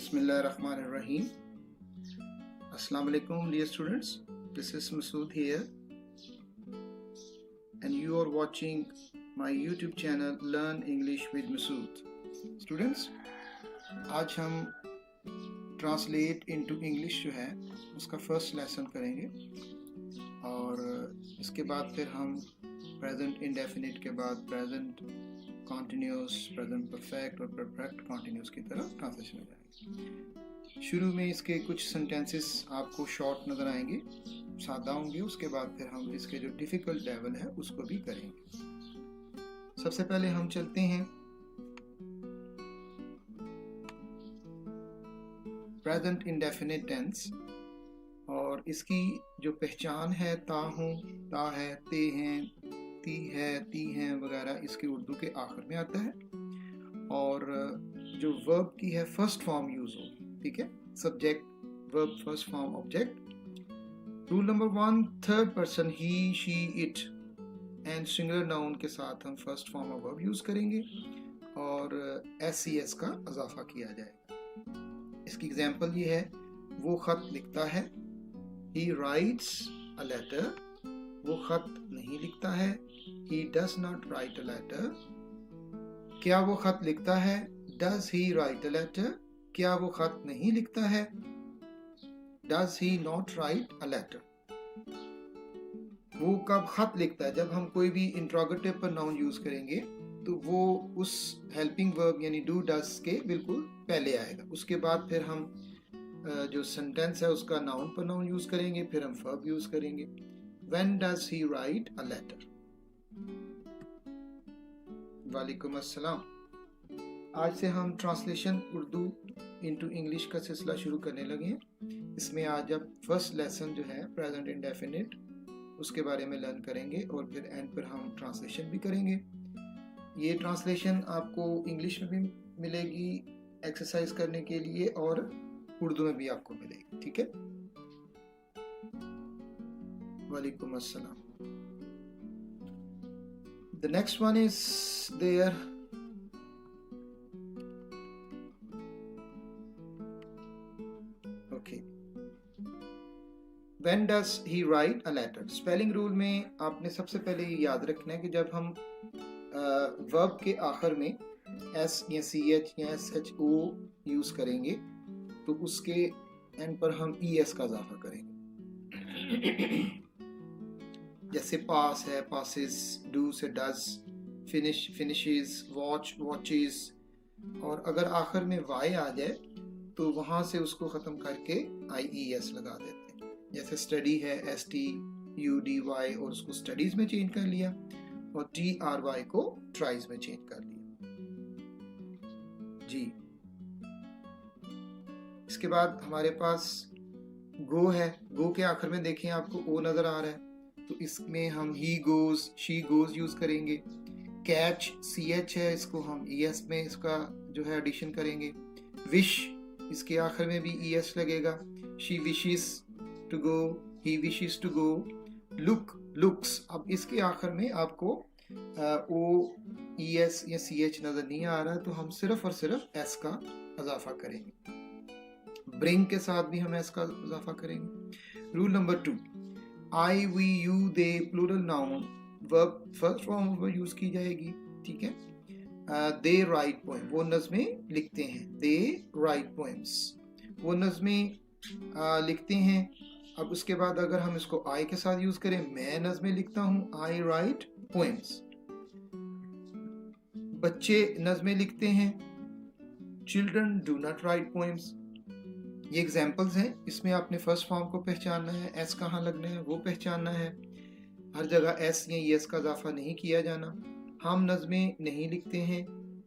Bismillahirrahmanirrahim. Assalamu alaikum dear students. This is Masood here and you are watching my YouTube channel Learn English with Masood. Students, आज हम Translate into English जो है उसका first lesson करेंगे और इसके बाद फिर हम प्रेजेंट इंडेफिनिट के बाद प्रेजेंट कॉन्टिन्यूस, प्रेजेंट परफेक्ट और परफेक्ट कॉन्टिन्यूस की तरफ ट्रांसलेशन हो जाएंगे। शुरू में इसके कुछ सेंटेंसेस आपको शॉर्ट नज़र आएंगे, सादा होंगे, उसके बाद फिर हम इसके जो डिफ़िकल्ट लेवल है उसको भी करेंगे। सबसे पहले हम चलते हैं प्रेजेंट इंडेफिनिट टेंस और इसकी जो पहचान है ता हूँ, ता है, ते हैं, ती है, ती हैं वगैरह इसके उर्दू के आखिर में आता है और जो वर्ब की है फर्स्ट फॉर्म यूज हो, ठीक है, subject verb first form object. Rule number 1, third person he, she, it and singular noun के साथ हम first form of verb use करेंगे और एस का इजाफा किया जाएगा। इसकी एग्जांपल ये है, वो खत लिखता है, he writes a letter, वो खत नहीं लिखता है, he does not write a letter। क्या वो खत लिखता है, does he write a letter। क्या वो खत नहीं लिखता है, does he not write a letter। वो कब खत लिखता है, जब हम कोई भी इंट्रोगेटिव पर नाउन यूज करेंगे तो वो उस हेल्पिंग वर्ब यानी डू डस के बिल्कुल पहले आएगा। उसके बाद फिर हम जो सेंटेंस है उसका नाउन पर नाउन यूज करेंगे, फिर हम वर्ब यूज करेंगे। When does he write a letter। वालेकुम अस्सलाम। आज से हम ट्रांसलेशन उर्दू इनटू इंग्लिश का सिलसिला शुरू करने लगे हैं। इसमें आज अब फर्स्ट लेसन जो है प्रेजेंट इंडेफिनिट उसके बारे में लर्न करेंगे और फिर एंड पर हम ट्रांसलेशन भी करेंगे। ये ट्रांसलेशन आपको इंग्लिश में भी मिलेगी एक्सरसाइज करने के लिए और उर्दू में भी आपको मिलेगी, ठीक है। वालेकुम अस्सलाम। The next one is there okay, when does he write a letter। Spelling rule में आपने सबसे पहले ये याद रखना है कि जब हम वर्ब के आखिर में एस या सी एच या एस एच ओ यूज करेंगे तो उसके एंड पर हम ई एस का इजाफा करेंगे। जैसे पास है, पासिस, डू से does, finish, finishes, watch, watches, और अगर आखिर में वाई आ जाए तो वहां से उसको खत्म करके आई ई एस लगा देते हैं। जैसे स्टडी है, S T U D Y, और उसको स्टडीज में चेंज कर लिया और टी आर वाई को ट्राइज में चेंज कर लिया जी। इसके बाद हमारे पास गो है, गो के आखिर में देखें आपको ओ नजर आ रहा है तो इसमें हम he goes, she goes use करेंगे। कैच सी एच है, इसको हम ई एस में इसका जो है एडिशन करेंगे। विश इसके आखिर में भी ई एस लगेगा। She wishes to go, he wishes to go. Look, looks, अब इसके आखिर में आपको ओ ई एस या सी एच नजर नहीं आ रहा है तो हम सिर्फ और सिर्फ एस का इजाफा करेंगे। ब्रिंग के साथ भी हम एस का इजाफा करेंगे। Rule number 2, I, we, you, they, plural noun, verb first form verb use की जाएगी, ठीक है। दे राइट पोएम, वो नज़में लिखते हैं। दे राइट पोएम्स, वो नज़में लिखते हैं। अब उसके बाद अगर हम इसको आई के साथ यूज करें, मैं नज़में लिखता हूँ, आई राइट पोएम्स। बच्चे नज़में लिखते हैं, children do not write poems. ये एग्जाम्पल्स हैं, इसमें आपने फर्स्ट फॉर्म को पहचानना है, एस कहाँ लगना है वो पहचानना है। हर जगह एस या एस का इजाफा नहीं किया जाना। हम नज़में नहीं लिखते हैं,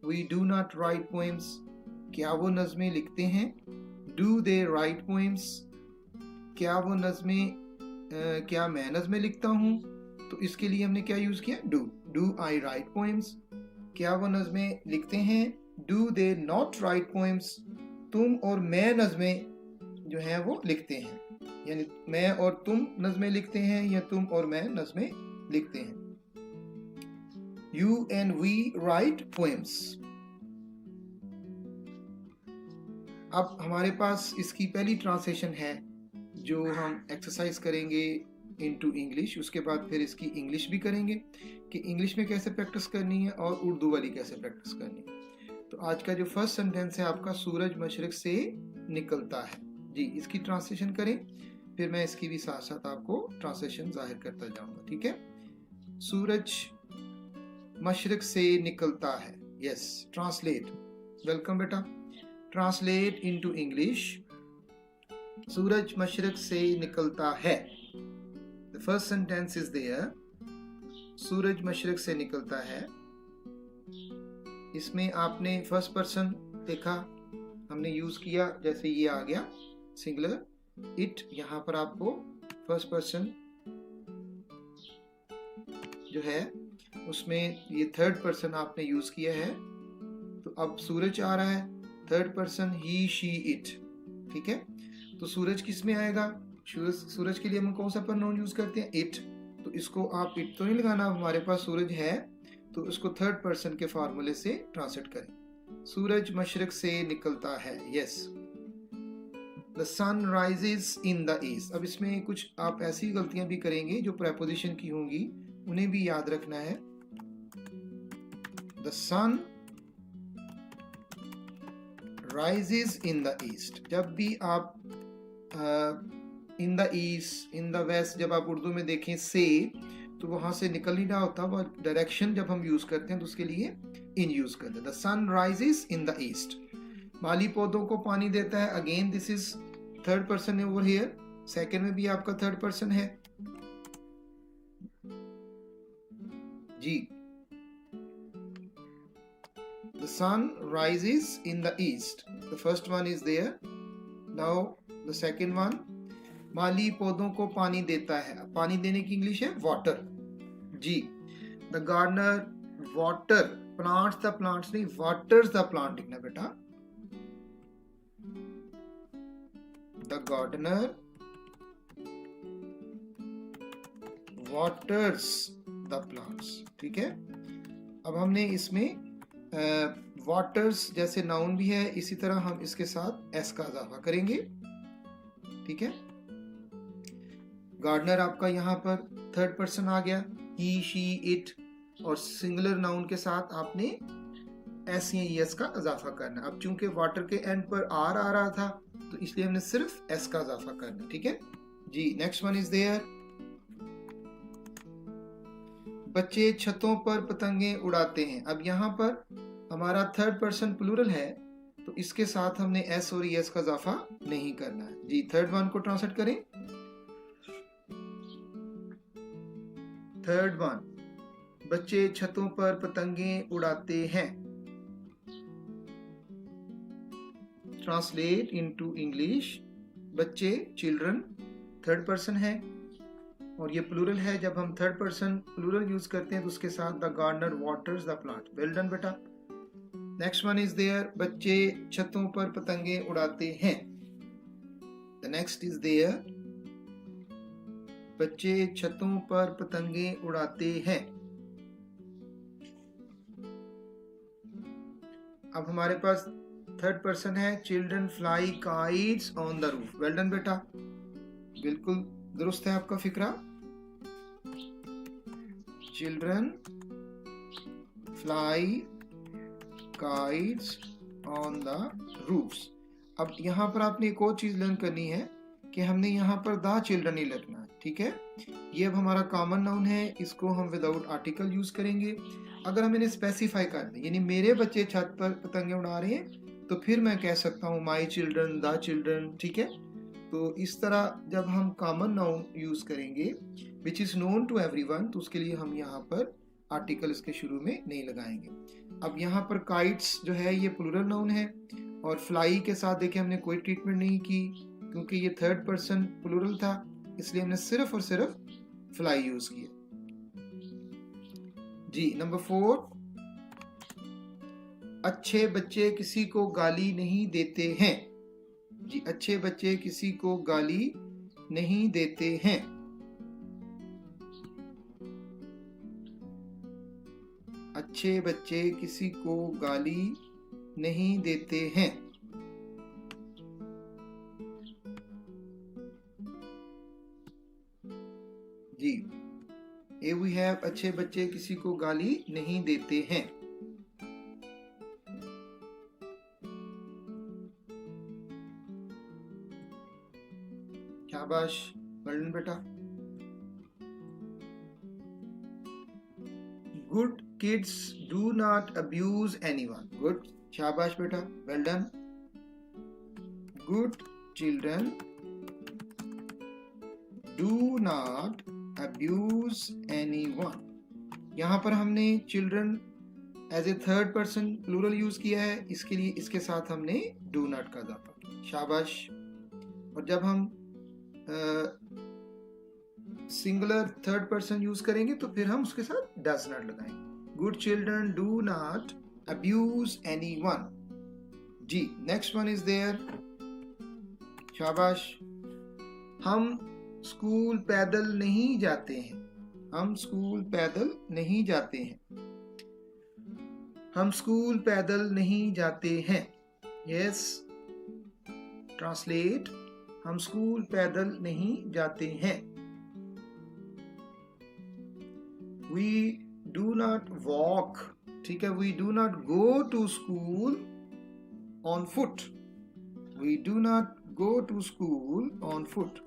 we do not write poems. क्या वो नज़में लिखते हैं, डू दे राइट पोएम्स। क्या वो नज़में क्या मैं नज़में लिखता हूँ, तो इसके लिए हमने क्या यूज किया, डू आई राइट पोएम्स। क्या वो नज़में लिखते हैं, do they not write poems. तुम और मैं नज़में जो है वो लिखते हैं, यानी मैं और तुम नज़में लिखते हैं या तुम और मैं नज़में लिखते हैं। You and we write poems. अब हमारे पास इसकी पहली ट्रांसलेशन है जो हम एक्सरसाइज करेंगे इनटू इंग्लिश, उसके बाद फिर इसकी इंग्लिश भी करेंगे कि इंग्लिश में कैसे प्रैक्टिस करनी है और उर्दू वाली कैसे प्रैक्टिस करनी है। तो आज का जो फर्स्ट सेंटेंस है आपका, सूरज मशरिक से निकलता है। जी, इसकी ट्रांसलेशन करें, फिर मैं इसकी भी साथ साथ आपको ट्रांसलेशन जाहिर करता जाऊंगा। ठीक है, सूरज मशरिक से निकलता है। Yes, translate. वेलकम बेटा। Translate into English. सूरज मशरिक से निकलता है। The first sentence is there, सूरज मशरिक से निकलता है। इसमें आपने फर्स्ट पर्सन देखा, हमने यूज किया, जैसे ये आ गया सिंगुलर इट, यहां पर आपको फर्स्ट पर्सन जो है उसमें ये थर्ड पर्सन आपने यूज किया है। तो अब सूरज आ रहा है, third person he she it. ठीक है, तो सूरज किस में आएगा? सूरज के लिए हम कौन सा प्रोनाउन यूज करते हैं? इट। तो इसको आप इट तो नहीं लगाना, हमारे पास सूरज है तो उसको थर्ड पर्सन के फॉर्मूले से ट्रांसलेट करें। सूरज मशरिक से निकलता है। Yes, the sun rises in the east. अब इसमें कुछ आप ऐसी गलतियां भी करेंगे जो प्रेपोजिशन की होंगी, उन्हें भी याद रखना है। The sun rises in the east. जब भी आप in the east, in the west, जब आप उर्दू में देखें से, तो वहां से निकल ही रहा होता, वो डायरेक्शन जब हम यूज करते हैं तो उसके लिए इन यूज करते हैं। The sun rises in the east. माली पौधों को पानी देता है। Again this is third person over here, second में भी आपका थर्ड पर्सन है। जी, the sun rises in the east. The first one is there. Now the second one, माली पौधों को पानी देता है। पानी देने की इंग्लिश है वाटर। जी, the gardener water plants the plants, नहीं waters the plant लिखना बेटा। The gardener waters the plants। ठीक है, अब हमने इसमें वाटर्स जैसे नाउन भी है, इसी तरह हम इसके साथ एस का इजाफा करेंगे। ठीक है, गार्डनर आपका यहाँ पर थर्ड पर्सन आ गया, ही शी इट, और सिंगुलर नाउन के साथ आपने एस या एस का इजाफा करना। अब चूंकि वाटर के एंड पर आर आ रहा था तो इसलिए हमने सिर्फ एस का इजाफा करना। ठीक है जी, नेक्स्ट वन इज देयर, बच्चे छतों पर पतंगे उड़ाते हैं। अब यहाँ पर हमारा थर्ड पर्सन प्लूरल है तो इसके साथ हमने एस और एस का इजाफा नहीं करना है। जी, थर्ड वन को ट्रांसलेट करें। थर्ड वन, बच्चे छतों पर पतंगे उड़ाते हैं। Translate into English. बच्चे चिल्ड्रन थर्ड पर्सन है और ये प्लूरल है। जब हम थर्ड पर्सन प्लूरल यूज करते हैं तो उसके साथ the gardener waters the plant. Well done बेटा। नेक्स्ट वन इज देयर, बच्चे छतों पर पतंगे उड़ाते हैं। द नेक्स्ट इज देयर, बच्चे छतों पर पतंगे उड़ाते हैं। अब हमारे पास थर्ड पर्सन है, children fly kites on the roof. Well done बेटा, बिल्कुल दुरुस्त है आपका फिक्रा। Children fly kites on the roofs. अब यहाँ पर आपने एक और चीज लर्न करनी है कि हमने यहाँ पर द चिल्ड्रन ही लिखना है। ठीक है, ये अब हमारा कॉमन नाउन है, इसको हम विदाउट आर्टिकल यूज करेंगे। अगर हम इन्हें स्पेसिफाई कर दें, यानी मेरे बच्चे छत पर पतंगे उड़ा रहे हैं, तो फिर मैं कह सकता हूँ माई चिल्ड्रन, द चिल्ड्रन। ठीक है, तो इस तरह जब हम कॉमन नाउन यूज करेंगे which is known to everyone, तो उसके लिए हम यहाँ पर आर्टिकल इसके शुरू में नहीं लगाएंगे। अब यहाँ पर काइट्स जो है ये प्लूरल नाउन है और फ्लाई के साथ देखिए हमने कोई ट्रीटमेंट नहीं की क्योंकि ये थर्ड पर्सन प्लूरल था, इसलिए हमने सिर्फ और सिर्फ फ्लाई यूज किया। जी, नंबर 4, अच्छे बच्चे किसी को गाली नहीं देते हैं। जी, अच्छे बच्चे किसी को गाली नहीं देते हैं। अच्छे बच्चे किसी को गाली नहीं देते हैं। जी, ए वी हैव अच्छे बच्चे किसी को गाली नहीं देते हैं। शाबाश वर्णन बेटा। Good kids do not abuse anyone. Good, शाबाश बेटा, well done. Good children do not abuse anyone. यहाँ पर हमने children as a third person plural use किया है, इसके लिए इसके साथ हमने डू नॉट का इजाफा किया। शाबाश। और जब हम सिंगुलर थर्ड पर्सन यूज करेंगे तो फिर हम उसके साथ डज नॉट लगाएंगे। Good children do not abuse anyone. जी, नेक्स्ट वन इज देयर। शाबाश। हम स्कूल पैदल नहीं जाते हैं। हम स्कूल पैदल नहीं जाते हैं। हम स्कूल पैदल नहीं जाते हैं। Yes, translate. हम स्कूल पैदल नहीं जाते हैं। We do not walk, ठीक है, we do not go to school on foot. We do not go to school on foot.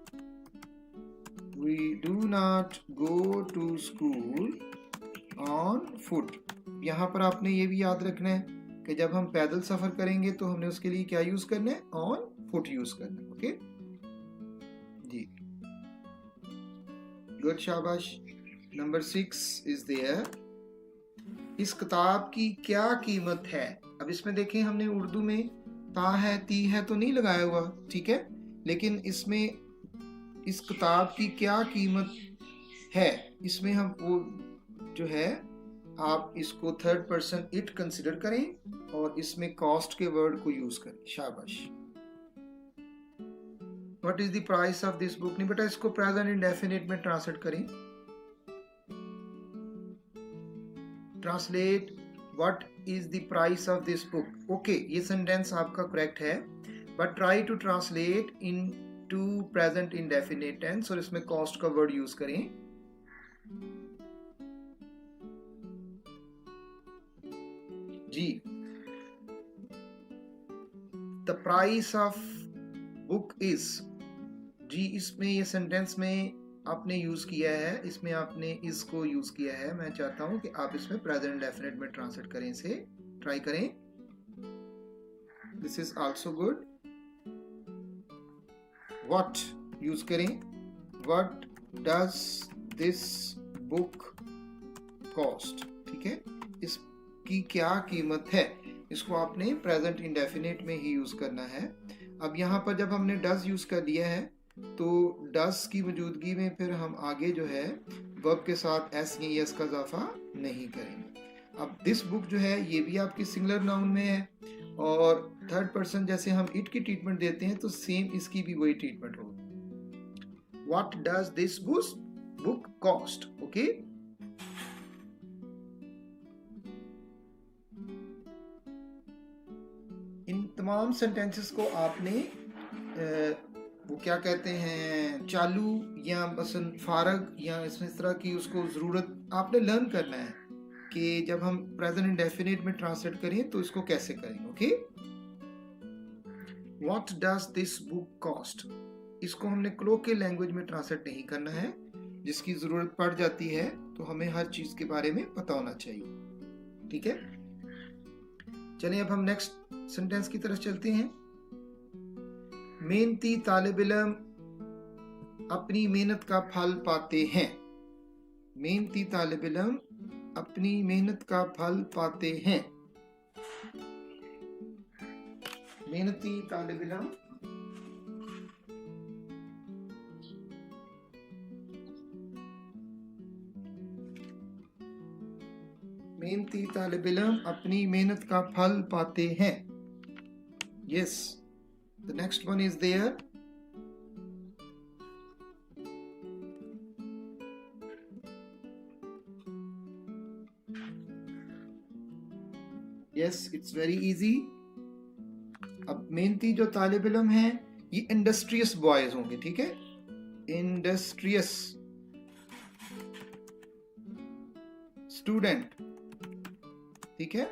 We do not go to school on foot. यहाँ पर आपने ये भी याद रखना है कि जब हम पैदल सफर करेंगे तो हमने उसके लिए क्या यूज करना है? ऑन फुट यूज करना है। ओके जी, गुड, शाबाश। Number 6 is there. इस किताब की क्या कीमत है? अब इसमें देखें, हमने उर्दू में ता है ती है तो नहीं लगाया हुआ, ठीक है, लेकिन इसमें इस किताब की क्या कीमत है, इसमें हम वो जो है आप इसको थर्ड पर्सन इट कंसिडर करें और इसमें कॉस्ट के वर्ड को यूज करें। शाबाश। What is the price of this book? नहीं बेटा, इसको प्रेजेंट इंडेफिनिट में ट्रांसलेट करें। Translate what is the price of this book. Okay, ये सेंटेंस आपका करेक्ट है, but try to translate in to present indefinite tense और इसमें कॉस्ट का वर्ड यूज करें। जी, the price of book is. जी, इसमें ये सेंटेंस में आपने यूज किया है, इसमें आपने इस को यूज किया है। मैं चाहता हूं कि आप इसमें प्रेजेंट इंडेफिनिट में ट्रांसलेट करें, इसे ट्राई करें। This is also good. What use करें। What does this book cost, ठीक है, इसकी क्या कीमत है, इसको आपने प्रेजेंट इंडेफिनिट में ही यूज करना है। अब यहाँ पर जब हमने डज यूज कर दिया है तो डज की मौजूदगी में फिर हम आगे जो है वर्ब के साथ एस या एस का इजाफा नहीं करेंगे। अब दिस बुक जो है ये भी आपकी सिंगुलर नाउन में है और थर्ड पर्सन जैसे हम इट की ट्रीटमेंट देते हैं तो सेम इसकी भी वही ट्रीटमेंट होगी। What does this book cost. Okay, इन तमाम सेंटेंसेस को आपने वो क्या कहते हैं, चालू या मसलन फारग या इसमें इस तरह की उसको ज़रूरत आपने लर्न करना है कि जब हम प्रेजेंट इंडेफिनिट में ट्रांसलेट करें तो इसको कैसे करें। Okay, what does this book cost, इसको हमने क्लोकियल लैंग्वेज में ट्रांसलेट नहीं करना है, जिसकी ज़रूरत पड़ जाती है तो हमें हर चीज़ के बारे में पता होना चाहिए। ठीक है, चलिए अब हम नेक्स्ट सेंटेंस की तरफ चलते हैं। मेहनती तालिब इल्म अपनी मेहनत का फल पाते हैं। मेहनती तालिब इल्म अपनी मेहनत का फल पाते हैं। मेहनती तालिब इल्म मेहनती तालिब इल्म अपनी मेहनत का फल पाते हैं। Yes, the next one is there. Yes, it's very easy. अब मेहनती जो तालिब इल्म हैं ये इंडस्ट्रियस बॉयज होंगे, ठीक है, इंडस्ट्रियस। स्टूडेंट, ठीक है,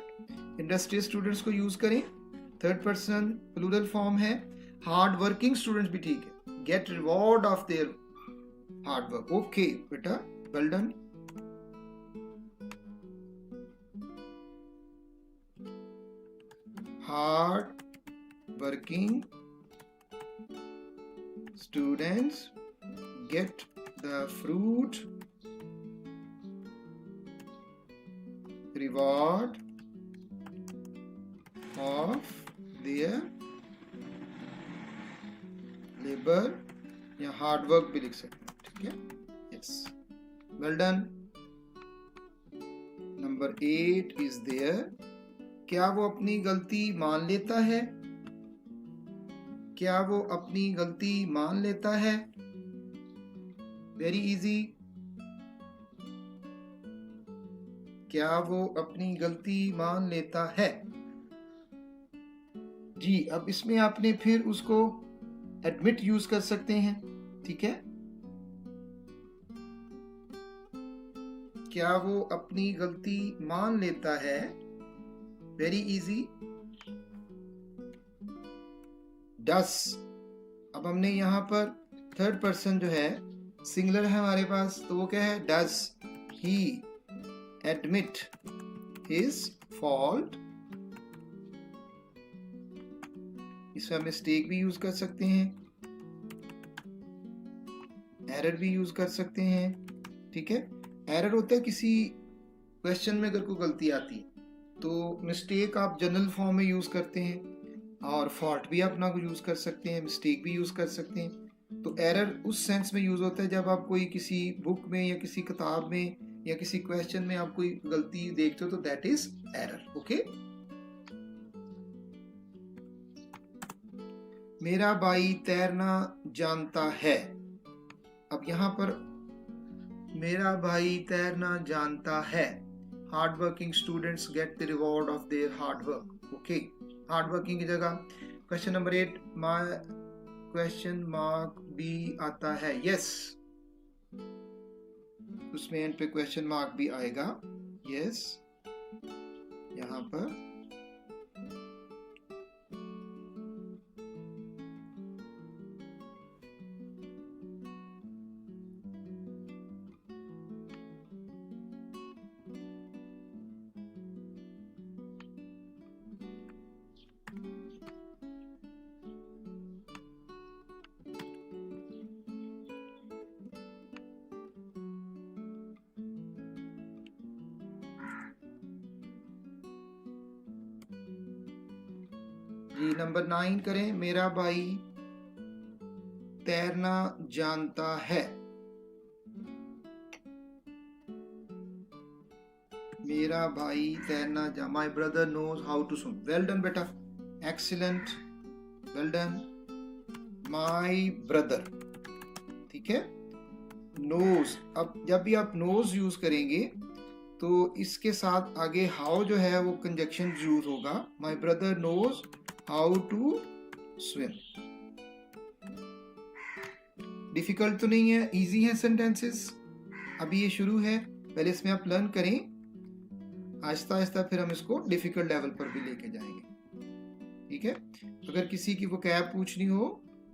इंडस्ट्रियल स्टूडेंट्स को यूज करें। थर्ड पर्सन प्लूरल फॉर्म है। हार्ड वर्किंग स्टूडेंट्स भी ठीक है, get reward of their hard work. Okay बेटा, वेल डन। हार्ड वर्किंग students get the fruit reward of their labor या हार्ड वर्क भी लिख सकते हैं, ठीक है, yes, well done. Number 8 is there. क्या वो अपनी गलती मान लेता है? क्या वो अपनी गलती मान लेता है? Very easy. क्या वो अपनी गलती मान लेता है? जी, अब इसमें आपने फिर उसको एडमिट यूज कर सकते हैं, ठीक है। क्या वो अपनी गलती मान लेता है? वेरी इजी, डस। अब हमने यहाँ पर थर्ड पर्सन जो है सिंगुलर है हमारे पास, तो वो क्या है? डस ही एडमिट हिज फॉल्ट। इसमें हम मिस्टेक भी यूज कर सकते हैं, एरर भी यूज कर सकते हैं, ठीक है। एरर होता है किसी क्वेश्चन में अगर कोई गलती आती है, तो मिस्टेक आप जनरल फॉर्म में यूज करते हैं, और फॉल्ट भी अपना को यूज कर सकते हैं, मिस्टेक भी यूज कर सकते हैं। तो एरर उस सेंस में यूज होता है जब आप कोई किसी बुक में या किसी किताब में या किसी क्वेश्चन में आप कोई गलती देखते हो, तो दैट इज एरर। ओके, मेरा भाई तैरना जानता है। अब यहाँ पर मेरा भाई तैरना जानता है। Hard working students get the reward of their hard work. Okay, hard working की जगह क्वेश्चन नंबर 8 क्वेश्चन मार्क भी आता है। यस, उसमें एंड पे क्वेश्चन मार्क भी आएगा। यस, यहाँ पर जी नंबर 9 करें। मेरा भाई तैरना जानता है। मेरा भाई तैरना my brother knows how to swim. Well done बेटा, excellent, well done. My brother, ठीक है। नोज, अब जब भी आप नोज यूज करेंगे तो इसके साथ आगे हाउ जो है वो कंजक्शन यूज होगा। My brother knows how to swim. Difficult तो नहीं है, इजी है सेंटेंसेस। अभी ये शुरू है, पहले इसमें आप लर्न करें, आहिस्ता आहिस्ता फिर हम इसको डिफिकल्ट लेवल पर भी लेके जाएंगे, ठीक है। अगर किसी की वोकैब पूछनी हो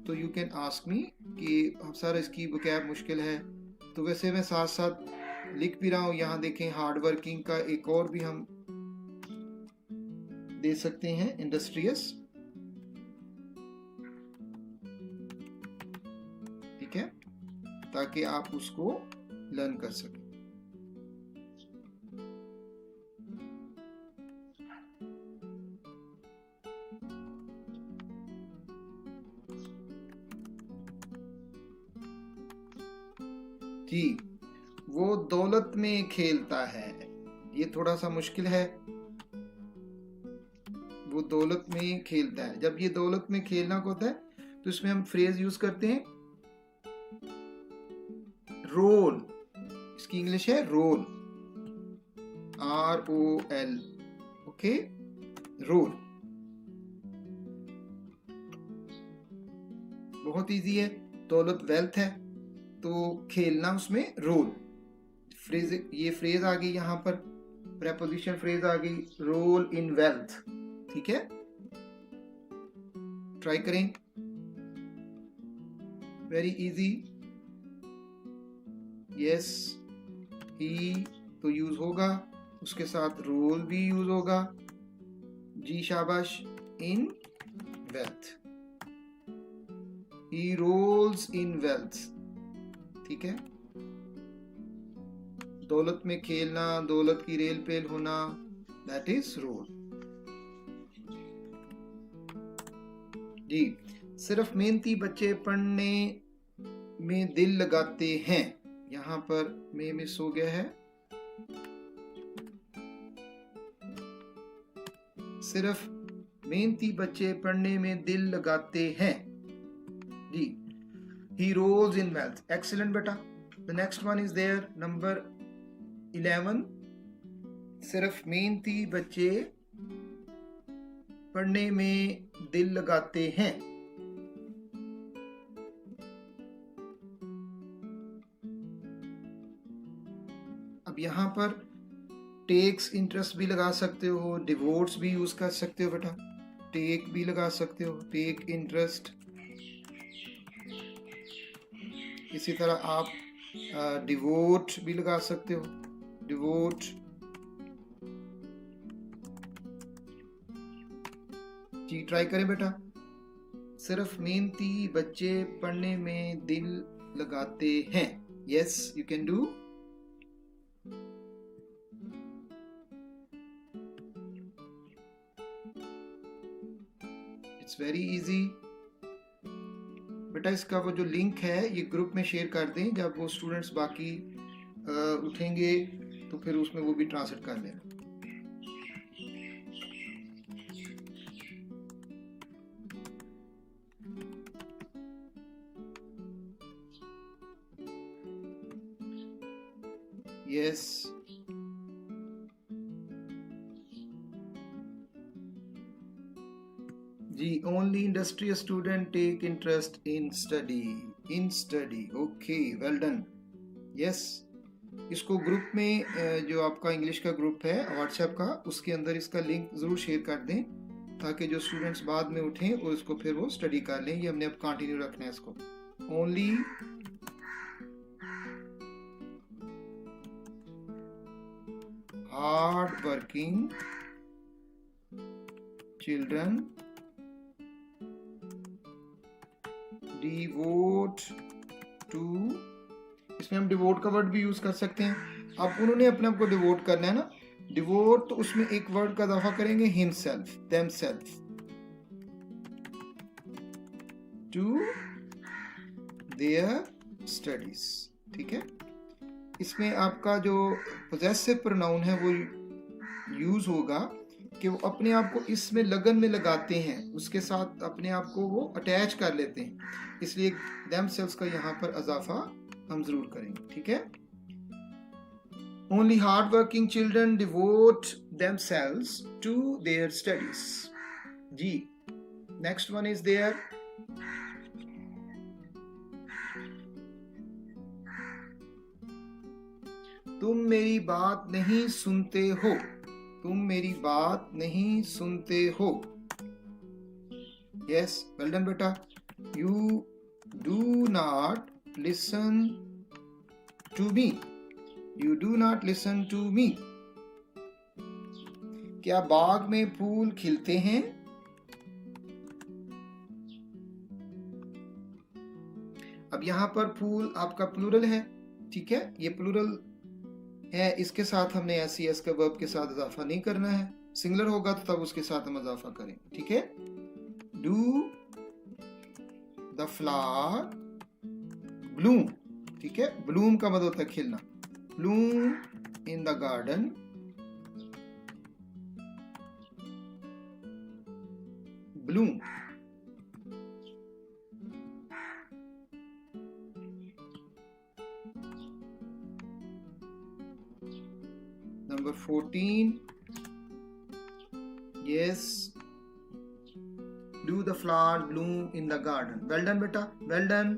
तो यू कैन आस्क मी कि सर इसकी वोकैब मुश्किल है, तो वैसे मैं साथ साथ लिख भी रहा हूँ। यहाँ देखें, हार्ड वर्किंग का एक और भी हम दे सकते हैं, इंडस्ट्रियस, ठीक है, ताकि आप उसको लर्न कर सकें। जी, वो दौलत में खेलता है। ये थोड़ा सा मुश्किल है। वो दौलत में खेलता है। जब ये दौलत में खेलना को होता है तो इसमें हम फ्रेज यूज करते हैं रोल। इसकी इंग्लिश है रोल, ROL। ओके, रोल बहुत इजी है। दौलत वेल्थ है, तो खेलना उसमें रोल। फ्रेज, ये फ्रेज आ गई यहाँ पर, प्रेपोजिशन फ्रेज आ गई, रोल इन वेल्थ। ठीक है, ट्राई करें, वेरी इजी। यस, ही तो यूज होगा, उसके साथ रोल भी यूज होगा। जी शाबाश, in wealth, he rolls in wealth. ठीक है, दौलत में खेलना, दौलत की रेल पेल होना, दैट इज रोल। जी, सिर्फ मेहनती बच्चे पढ़ने में दिल लगाते हैं, यहां पर में मिस हो गया है, सिर्फ मेहनती बच्चे पढ़ने में दिल लगाते हैं। जी, he rolls in wealth, excellent बेटा। the next one is there, number 11, सिर्फ मेहनती बच्चे पढ़ने में दिल लगाते हैं। अब यहां पर टेक्स इंटरेस्ट भी लगा सकते हो, डिवोट्स भी यूज कर सकते हो बेटा, टेक भी लगा सकते हो, टेक इंटरेस्ट। इसी तरह आप डिवोट भी लगा सकते हो, डिवोट। जी, ट्राई करें बेटा, सिर्फ मेहनती बच्चे पढ़ने में दिल लगाते हैं। Yes, you can do. It's very easy बेटा। इसका वो जो लिंक है ये ग्रुप में शेयर कर दें, जब वो स्टूडेंट्स बाकी उठेंगे तो फिर उसमें वो भी ट्रांसलेट कर लेना। यस, जी, only industrial student take interest in study, in study. Okay, well done. Yes, इसको ग्रुप में जो आपका इंग्लिश का ग्रुप है व्हाट्सएप का, उसके अंदर इसका लिंक जरूर शेयर कर दें, ताकि जो स्टूडेंट्स बाद में उठें और इसको फिर वो स्टडी कर लें। ये हमने अब कंटिन्यू रखना है इसको। Only hard working children devote to, इसमें हम डिवोट का वर्ड भी यूज कर सकते हैं। अब उन्होंने अपने आप को डिवोट करना है ना, डिवोट, तो उसमें एक वर्ड का इजाफा करेंगे, himself, themself, to their studies. ठीक है, इसमें आपका जो पोजेसिव प्रोनाउन है वो यूज होगा कि वो अपने आप को इसमें लगन में लगाते हैं, उसके साथ अपने आप को वो अटैच कर लेते हैं, इसलिए देमसेल्व्स का यहाँ पर इजाफा हम जरूर करेंगे। ठीक है, only hard working children devote themselves to their studies. जी, नेक्स्ट वन इज देयर, तुम मेरी बात नहीं सुनते हो, तुम मेरी बात नहीं सुनते हो। यस, वेल डन बेटा। You do not listen to me, you do not listen to me. क्या बाग में फूल खिलते हैं? अब यहां पर फूल आपका प्लूरल है, ठीक है, ये प्लूरल है, इसके साथ हमने एस का वर्ब के साथ इजाफा नहीं करना है। सिंगुलर होगा तो तब उसके साथ हम इजाफा करें। ठीक है, डू द फ्लावर ब्लूम। ठीक है, ब्लूम का मतलब होता है खिलना, Bloom in the garden, Bloom. Number 14. Yes. Do the flower bloom in the garden? Well done, beta. Well done.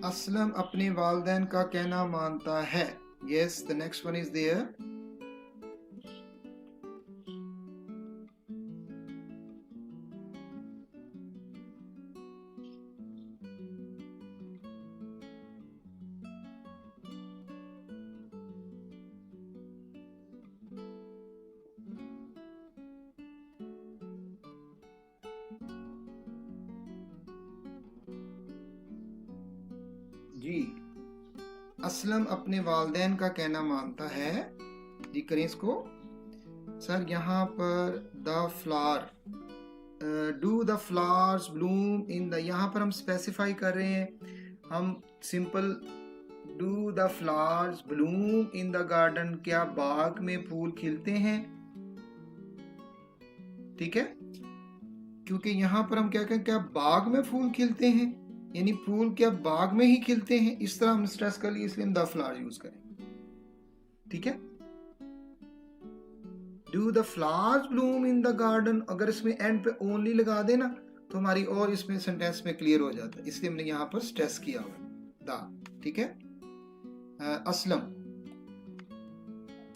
Aslam अपने वालिदैन का कहना मानता है. Yes, the next one is there. जी, असलम अपने वालिदैन का कहना मानता है. जी करें इसको. सर यहाँ पर the flower, do the flowers Bloom in the, यहाँ पर हम स्पेसिफाई कर रहे हैं. हम simple do the flowers Bloom in the garden, क्या बाग में फूल खिलते हैं. ठीक है, क्योंकि यहाँ पर हम क्या कहें, क्या बाग में फूल खिलते हैं, यानी फूल क्या बाग में ही खिलते हैं. इस तरह हम स्ट्रेस कर लिए, इसलिए हम द फ्लावर यूज करें. ठीक है, do the flowers Bloom in the garden. अगर इसमें एंड पे ओनली लगा देना तो हमारी और इसमें सेंटेंस में क्लियर हो जाता है, इसलिए हमने यहाँ पर स्ट्रेस किया हुआ द. ठीक है, असलम,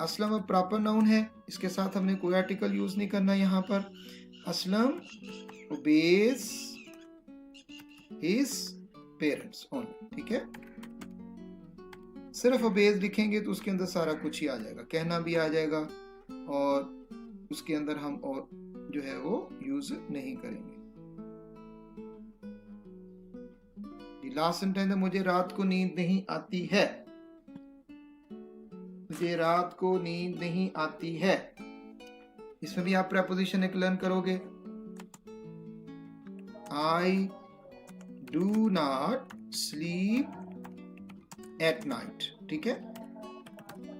असलम अब प्रॉपर नाउन है, इसके साथ हमने कोई आर्टिकल यूज नहीं करना. यहाँ पर Aslam obeys his parents only. ठीक है, सिर्फ obeys लिखेंगे तो उसके अंदर सारा कुछ ही आ जाएगा, कहना भी आ जाएगा, और उसके अंदर हम और जो है वो यूज नहीं करेंगे. लास्ट सेंटेंस है, मुझे रात को नींद नहीं आती है. मुझे रात को नींद नहीं आती है. इसमें भी आप प्रेपोजिशन एक लर्न करोगे. I do not sleep at night. ठीक है,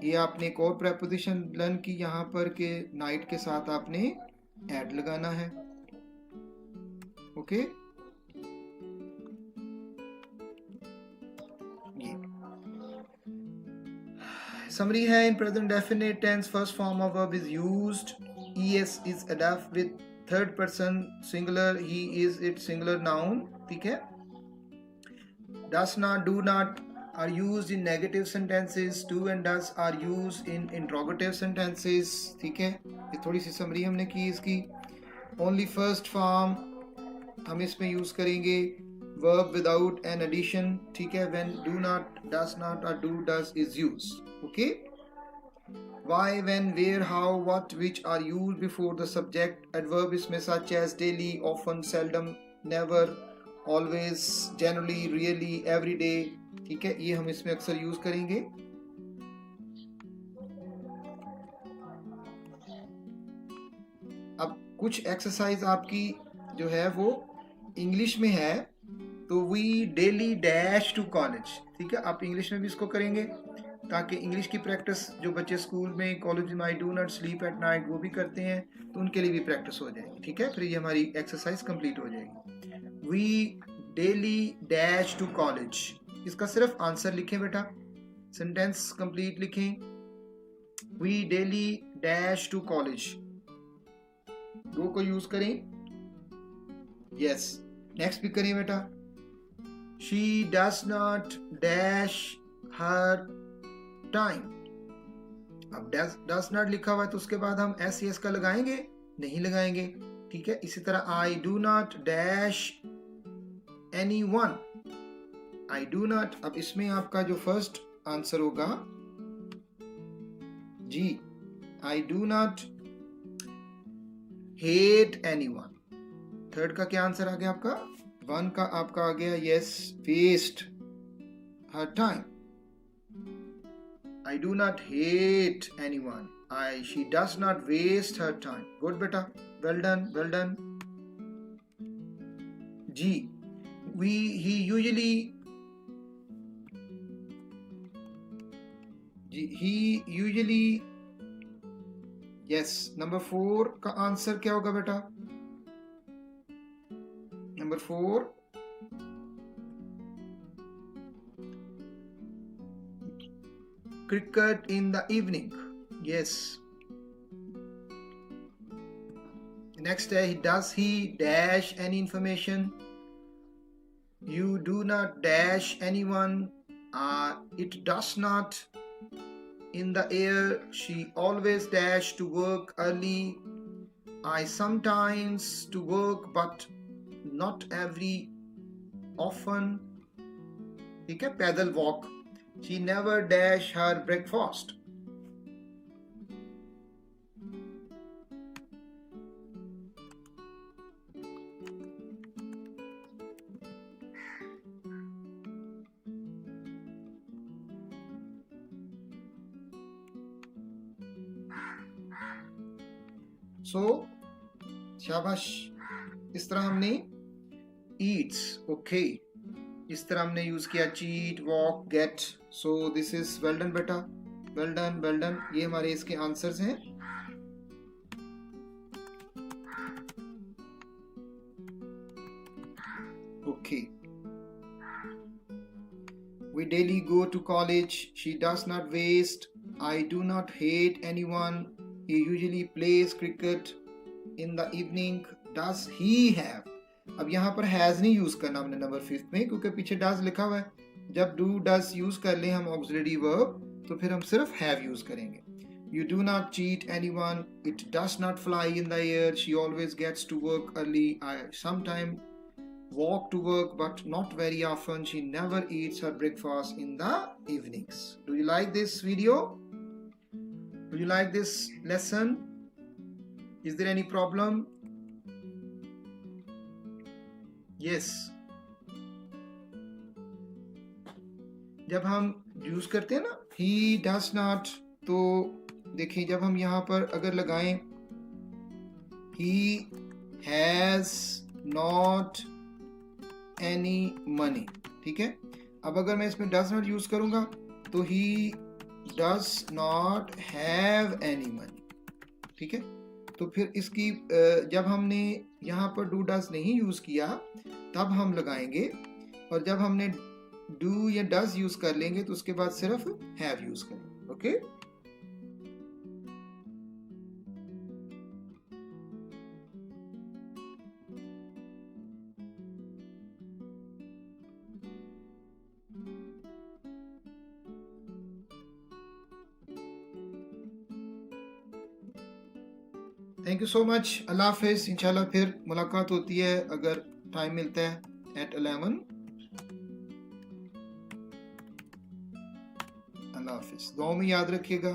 ये आपने एक और प्रेपोजिशन लर्न की यहाँ पर के नाइट के साथ आपने एड लगाना है. ओके, समरी है. In present definite tense first form of verb is used. es is adapted with third person singular. he is it singular noun. ठीक है, does not, do not are used in negative sentences. do and does are used in interrogative sentences. ठीक है, ये थोड़ी सी summary हमने की इसकी. only first form हम इसमें यूज करेंगे verb without an addition. ठीक है, when do not, does not or do does is used. okay, why, when, where, how, what, which are used before the subject. adverb इसमें such as daily, often, seldom, never, always, generally, really, every day. ठीक है, ये हम इसमें अक्सर use करेंगे. अब कुछ एक्सरसाइज आपकी जो है वो इंग्लिश में है, तो we daily dash to college. ठीक है, आप इंग्लिश में भी इसको करेंगे ताकि इंग्लिश की प्रैक्टिस जो बच्चे स्कूल में, कॉलेज में आई do not sleep at night वो भी करते हैं, तो उनके लिए भी प्रैक्टिस हो जाएगी. ठीक है, फिर ये हमारी एक्सरसाइज कंप्लीट हो जाएगी. We daily dash to college, इसका सिर्फ आंसर लिखें बेटा, सेंटेंस कंप्लीट लिखें. We daily dash to college, go को यूज करें. यस, नेक्स्ट भी करें बेटा. She does not dash her time. अब डज नॉट लिखा हुआ है तो उसके बाद हम एस एस का लगाएंगे, नहीं लगाएंगे. ठीक है, इसी तरह I do not dash any one. I do not, अब इसमें आपका जो फर्स्ट आंसर होगा जी, I do not hate any one. Third का क्या आंसर आ गया आपका, वन का आपका आ गया yes, waste her time. I do not hate anyone. She does not waste her time. Good beta. Well done. Well done. G. He usually. He usually. Yes. Number 4 का answer क्या होगा बेटा? Number 4. Cricket in the evening. Yes. Next, does he dash any information? You do not dash anyone. It does not. In the air, she always dash to work early. I sometimes to work but not every often. ठीक है, पैदल walk. She never dash her breakfast. So शाबाश. इस तरह हमने eats, okay, इस तरह हमने यूज किया cheat, walk, get. So this is well done बेटा, well done, well done. ये हमारे इसके आंसर्स हैं. Okay. We daily go to college. She does not waste. I do not hate anyone. He usually plays cricket in the evening. Does he have? अब यहाँ पर has नहीं use करना हमने नंबर 5 में, क्योंकि पीछे डज लिखा हुआ है. जब डू डज यूज कर ले हम ऑक्सिलरी वर्ब, तो फिर हम सिर्फ हैव यूज करेंगे. You do not cheat anyone. It does not fly in the air. She always gets to work early. I sometimes walk to work but not very often. She never eats her breakfast in the evenings. Do you like this video? Do you like this lesson? Is there any problem? Yes. जब हम use करते हैं ना he does not, तो देखिए जब हम यहाँ पर अगर लगाएं he has not any money, ठीक है. अब अगर मैं इसमें does not यूज करूंगा तो he does not have any money, ठीक है. तो फिर इसकी जब हमने यहाँ पर do does नहीं यूज किया तब हम लगाएंगे, और जब हमने do या does यूज कर लेंगे तो उसके बाद सिर्फ have यूज करेंगे. Okay. Thank you so much. अल्लाह हाफिज. इंशाल्लाह फिर मुलाकात होती है अगर टाइम मिलता है at 11. अल्लाह हाफिज. दुआ में याद रखिएगा.